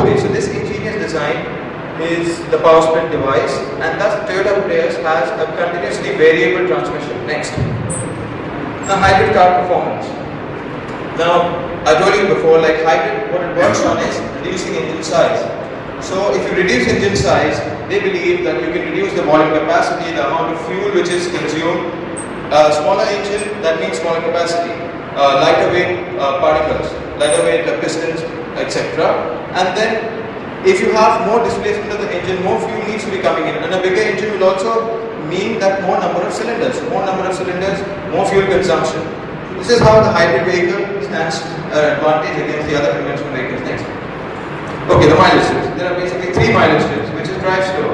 Okay, so this ingenious design is the power split device, and thus Toyota Prius has a continuously variable transmission. Next, the hybrid car performance. Now, I told you before, like hybrid, what it works on is reducing engine size. So, if you reduce engine size, they believe that you can reduce the volume capacity, the amount of fuel which is consumed. Smaller engine, that means smaller capacity. Lighter weight particles, lighter weight pistons, etc. And then, if you have more displacement of the engine, more fuel needs to be coming in. And a bigger engine will also mean that more number of cylinders. More number of cylinders, more fuel consumption. This is how the hybrid vehicle stands advantage against the other conventional vehicles. Next. Okay, the mileage strips. There are basically 3 mileage strips, which is drive slow.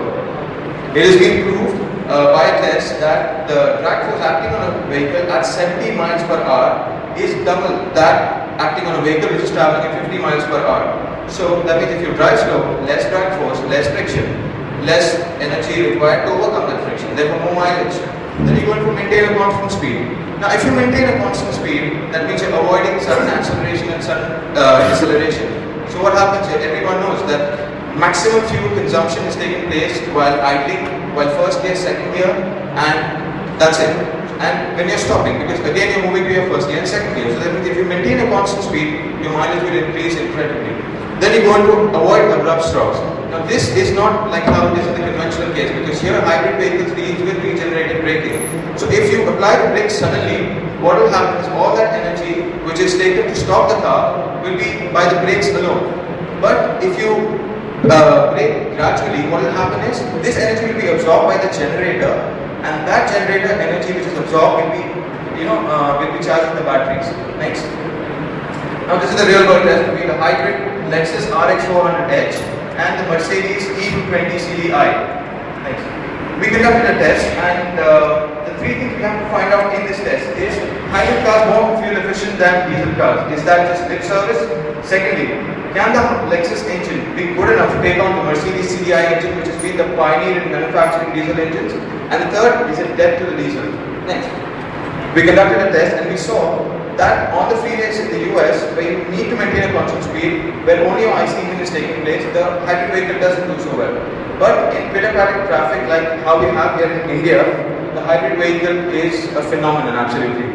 It has been proved by a test that the drag force acting on a vehicle at 70 miles per hour is double that acting on a vehicle which is traveling at 50 miles per hour. So that means if you drive slow, less drag force, less friction, less energy required to overcome that friction, therefore more mileage. Then you're going to maintain a constant speed. Now if you maintain a constant speed, that means you're avoiding sudden acceleration and sudden deceleration. So what happens here? Everyone knows that maximum fuel consumption is taking place while idling, while first gear, second gear, and that's it. And when you're stopping, because again you're moving to your first gear and second gear, so that means if you maintain a constant speed, your mileage will increase incredibly. Then you're going to avoid abrupt stops. Now this is not like how it is in the conventional case, because here hybrid vehicles deals with regenerative braking. So if you apply the brakes suddenly, what will happen is all that energy which is taken to stop the car will be by the brakes alone. But if you brake gradually, what will happen is this energy will be absorbed by the generator, and that generator energy which is absorbed will be, will be charging the batteries. Next. Now this is the real world test between the hybrid Lexus RX 400H and the Mercedes E220 CDI. Next. We conducted a test, and the 3 things we have to find out in this test is hybrid cars more fuel efficient than diesel cars. Is that just lip service? Secondly, can the Lexus engine be good enough to take on the Mercedes CDI engine, which has been the pioneer in manufacturing diesel engines? And the third, is it dead to the diesel? Next. We conducted a test and we saw that on the freeways in the US, where you need to maintain a constant speed, where only your IC engine is taking place, the hybrid vehicle doesn't do so well. But in pitter-patter traffic like how we have here in India, the hybrid vehicle is a phenomenon, absolutely.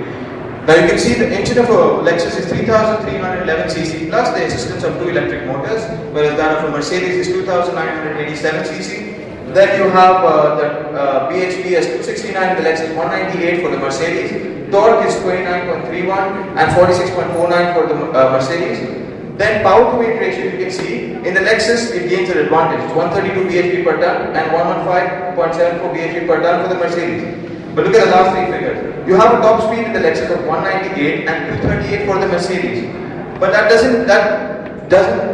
Now you can see the engine of a Lexus is 3,311cc plus the assistance of 2 electric motors, whereas that of a Mercedes is 2,987cc. Then you have the bhp as 269, the Lexus 198 for the Mercedes. Torque is 29.31 and 46.49 for the Mercedes. Then power to weight ratio, you can see in the Lexus it gains an advantage. It's 132 bhp per ton and 115.74 bhp per ton for the Mercedes. But look at the last 3 figures. You have a top speed in the Lexus of 198 and 238 for the Mercedes. But that doesn't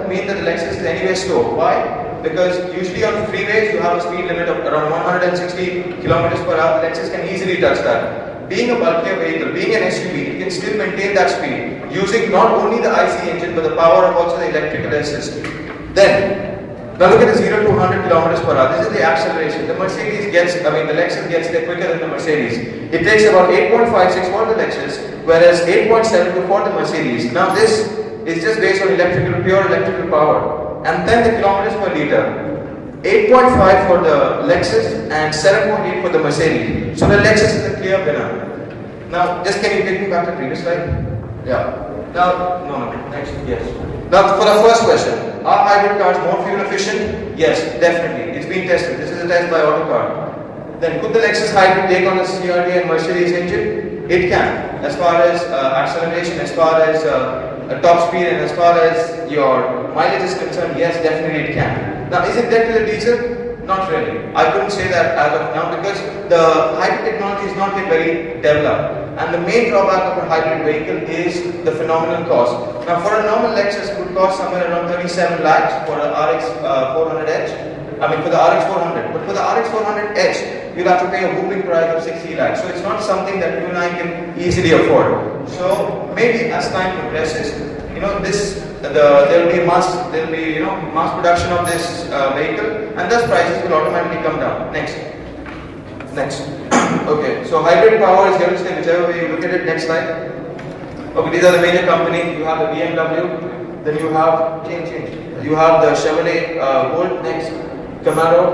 mean that the Lexus is anyway slow. Why? Because usually on freeways you have a speed limit of around 160 kilometers per hour. The Lexus can easily touch that. Being a bulkier vehicle, being an SUV, it can still maintain that speed using not only the IC engine but the power of also the electrical assist. Then, now look at the 0 to 100 kilometers per hour. This is the acceleration. The Lexus gets there quicker than the Mercedes. It takes about 8.56 for the Lexus, whereas 8.72 for the Mercedes. Now this is just based on pure electrical power. And then the kilometers per liter. 8.5 for the Lexus and 7.8 for the Mercedes. So the Lexus is the clear winner. Now, just can you take me back to the previous slide? Yeah. Now, no, next, yes. Now, for the first question, are hybrid cars more fuel efficient? Yes, definitely. It's been tested. This is a test by Autocar. Then, could the Lexus hybrid take on the CRT and Mercedes engine? It can. As far as acceleration, as far as top speed, and as far as your mileage is concerned, yes, definitely it can. Now, is it dead to the diesel? Not really. I couldn't say that as of now because the hybrid technology is not yet very developed. And the main drawback of a hybrid vehicle is the phenomenal cost. Now, for a normal Lexus, it would cost somewhere around 37 lakhs for an RX 400H. For the RX 400. But for the RX 400H, you'll have to pay a whooping price of 60 lakhs. So it's not something that you and I can easily afford. So maybe as time progresses, there will be mass production of this vehicle, and thus prices will automatically come down. Next. Okay, so hybrid power is here to stay whichever way you look at it. Next slide. Okay, these are the major companies. You have the BMW, then you have change. You have the Chevrolet Volt next, Camaro,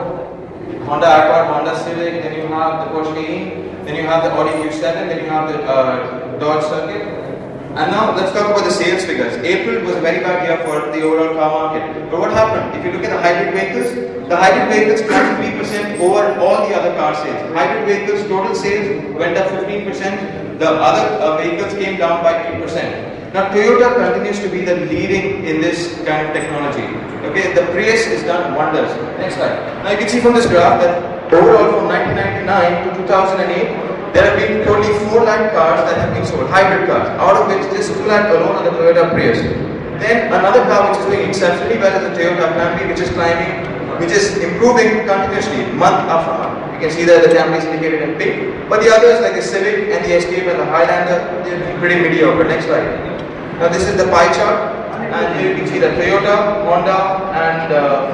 Honda Accord, Honda Civic, then you have the Porsche Cayenne, then you have the Audi Q7, then you have the Dodge Circuit. And now let's talk about the sales figures. April was a very bad year for the overall car market. But what happened? If you look at the hybrid vehicles climbed 3% over all the other car sales. Hybrid vehicles total sales went up 15%. The other vehicles came down by 8%. Now Toyota continues to be the leading in this kind of technology. Okay, the Prius has done wonders. Next slide. Now you can see from this graph that overall from 1999 to 2008, there have been totally 4 lakh cars that have been sold, hybrid cars, out of which just 2 lakh alone are the Toyota Prius. Then another car which is doing exceptionally well is the Toyota Camry, which is climbing, which is improving continuously month after month. You can see that the Camry is indicated in pink, but the others like the Civic and the Escape and the Highlander, they're pretty mediocre. Next slide. Now this is the pie chart, and here you can see that Toyota, Honda and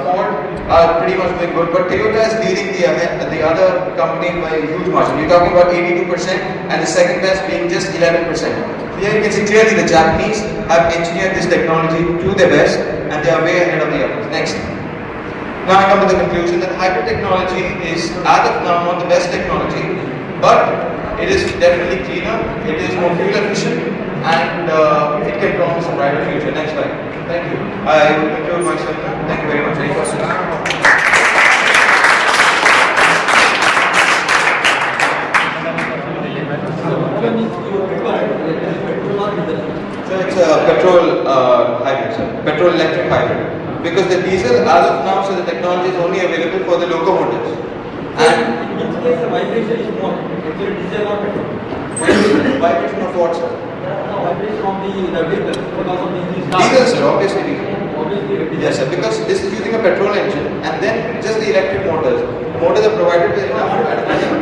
Ford are pretty much doing good, but Toyota is leading the other company by a huge margin. You're talking about 82% and the second best being just 11%. Here you can see clearly the Japanese have engineered this technology to their best and they are way ahead of the others. Next. Now I come to the conclusion that hybrid technology is as of now not the best technology, but it is definitely cleaner, it is more fuel efficient, and it can promise a brighter future. Next slide. Thank you. I will conclude myself now. Thank you very much. Any questions? So it's a petrol hybrid, sir. Petrol electric hybrid. Because the diesel as of now, so the technology is only available for the locomotives. And in which case the vibration is more. Actually diesel or petrol. Vibration of what, sir? Vibration of the vehicle because of the engine start. Diesel, sir, obviously diesel. Obviously diesel. Yes, sir, because this is using a petrol engine and then just the electric motors. The motors are provided with enough.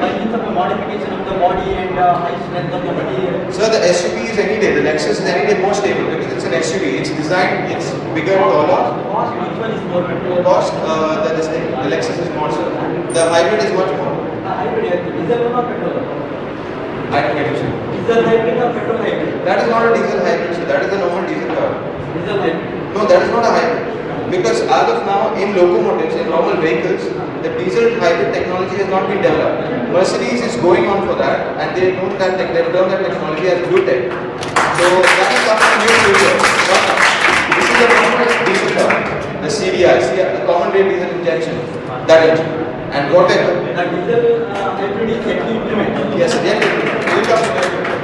By means of a modification of the body and high strength of the material. Sir, the SUV is any day, the Lexus is any day more stable because it's an SUV. It's designed, it's bigger, taller. Cost, which one is more petrol? Cost, the Lexus is more, sir. The hybrid is much more. Hybrid, diesel or petrol? I don't get you, sir. Diesel hybrid or petrol hybrid? That is not a diesel hybrid, sir. That is a normal diesel car. Diesel hybrid. No, that is not a hybrid. Because as of now, in locomotives, in normal vehicles, the diesel hybrid technology has not been developed. Mercedes is going on for that, and they know that they've termed that technology as Blue Tech. So that is something new future. This is a normal diesel car, the CDI, the common rate diesel injection, that engine, and whatever. The diesel hybrid is yet to implement. Yes, yet to implement.